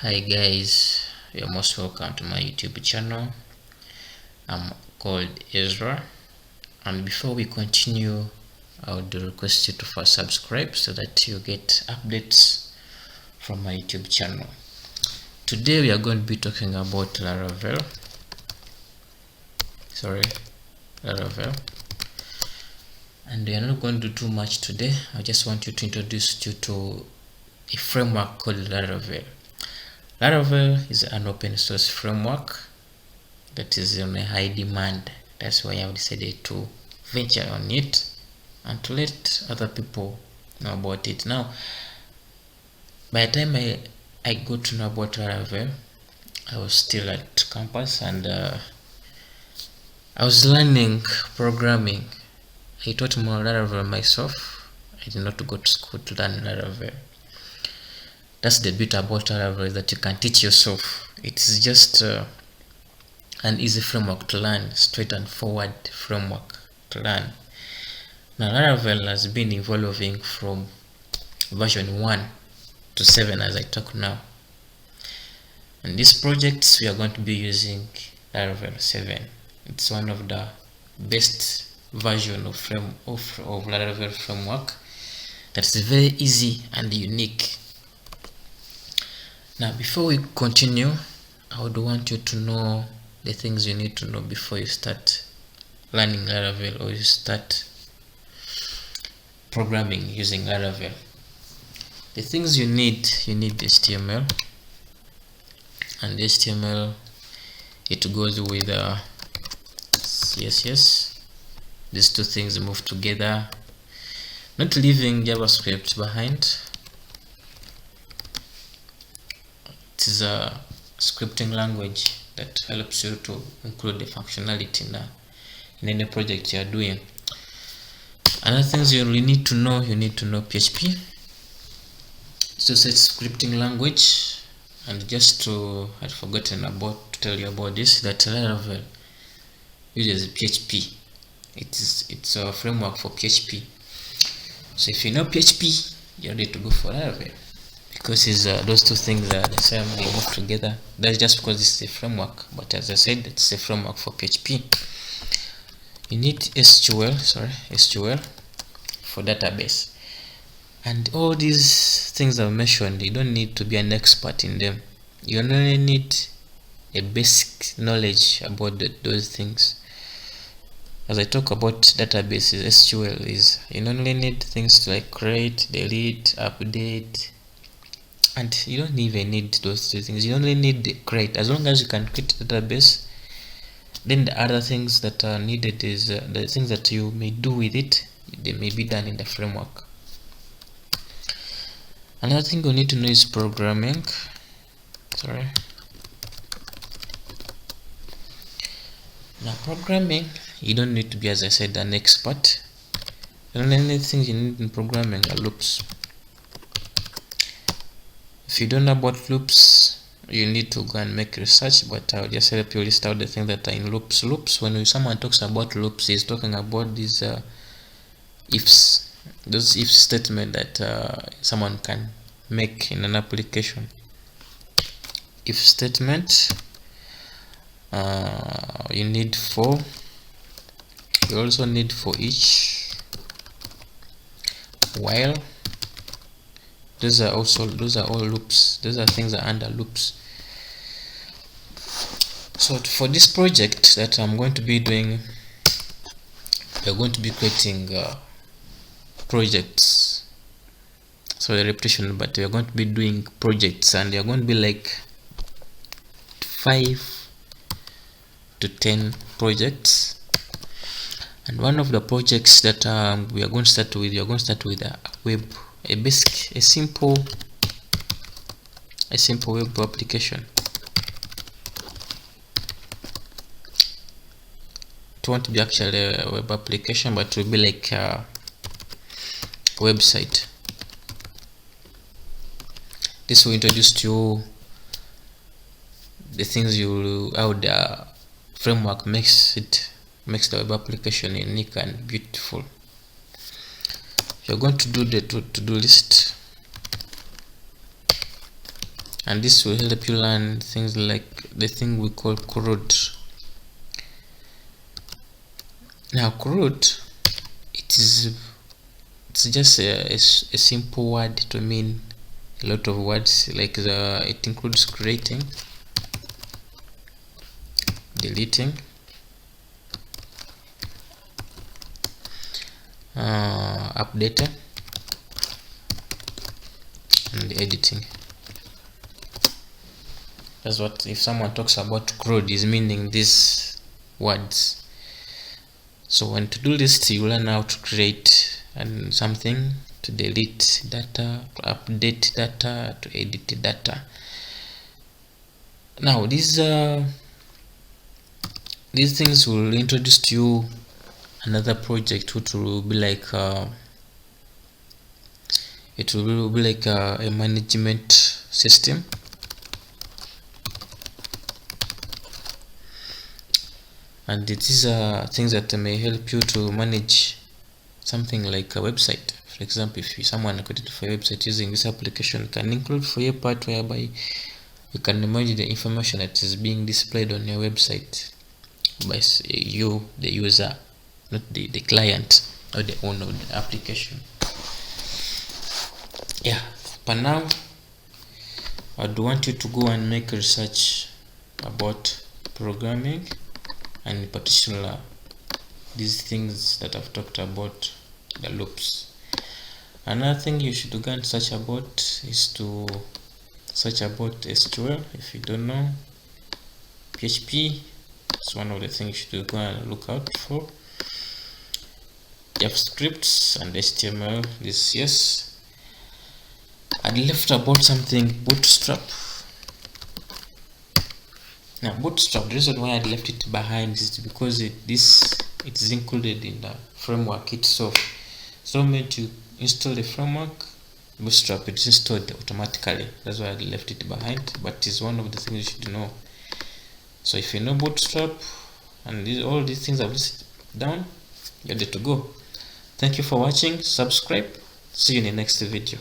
Hi guys, you're most welcome to my YouTube channel. I'm called Ezra, and before we continue, I would request you to first subscribe so that you get updates from my YouTube channel. Today we are going to be talking about Laravel. Laravel. And we are not going to do too much today. I just want you to introduce you to a framework called Laravel. Laravel is an open source framework that is on a high demand. That's why I've decided to venture on it and to let other people know about it. Now, by the time I got to know about Laravel, I was still at campus and I was learning programming. I taught more Laravel myself. I did not go to school to learn Laravel. That's the bit about Laravel, that you can teach yourself. It's just an easy framework to learn, straight and forward framework to learn. Now Laravel has been evolving from version 1 to 7 as I talk now. In these projects we are going to be using Laravel 7. It's one of the best version of Laravel framework that's very easy and unique. Now before we continue, I would want you to know the things you need to know before you start learning Laravel or you start programming using Laravel. The things you need HTML, and HTML, it goes with CSS. These two things move together, not leaving JavaScript behind. It is a scripting language that helps you to include the functionality in any project you are doing. Another things you really need to know, PHP. It's a scripting language. And just I'd forgotten to tell you about this, that Laravel uses PHP. It's a framework for PHP. So if you know PHP, you're ready to go for Laravel, because those two things are the same, they move together. That's just because it's a framework, but as I said, it's a framework for PHP. You need SQL for database. And all these things I've mentioned, you don't need to be an expert in them. You only need a basic knowledge about those things. As I talk about databases, SQL is, you only need things like create, delete, update, and you don't even need those two things. You only need the create. As long as you can create a database, then the other things that are needed is the things that you may do with it, they may be done in the framework. Another thing you need to know is programming. Now programming, you don't need to be, as I said, an expert. The only things you need in programming are loops. If you don't know about loops, you need to go and make research, but I'll just help you list out the things that are in loops. Loops, when someone talks about loops, he's talking about these ifs, those if statement that someone can make in an application. If statement, you need for, you also need for each, while. Those are all loops. Those are things that are under loops. So for this project that I'm going to be doing, we're going to be creating projects. So the repetition, but we're going to be doing projects, and they're going to be like 5 to 10 projects. And one of the projects that we are going to start with, a simple web application. It won't be actually a web application, but it will be like a website. This will introduce to you the things how the framework makes the web application unique and beautiful. You're going to do the to-do list. and this will help you learn things like the thing we call CRUD. Now CRUD, it's just a simple word to mean a lot of words. Like it includes creating, deleting, updating, and editing. That's what, if someone talks about CRUD, is meaning these words. So when to do this, you learn how to create and something, to delete data, to update data, to edit data. Now these things will introduce to you another project which will be like it will be like a management system. And it is things that may help you to manage something like a website. For example, if someone created for a website using this application, can include for your part whereby you can manage the information that is being displayed on your website by you, the user, not the client or the owner of the application. Yeah, but now I do want you to go and make research about programming, and in particular these things that I've talked about, the loops. Another thing you should go and search about is to search about SQL. If you don't know, PHP is one of the things you should go and look out for. JavaScript and HTML, this, yes. I left about something Bootstrap. Now Bootstrap, the reason why I left it behind is because it is included in the framework itself. So when you install the framework, Bootstrap, it's installed automatically. That's why I left it behind, but it's one of the things you should know. So if you know Bootstrap and all these things I've listed down, you're ready to go. Thank you for watching. Subscribe. See you in the next video.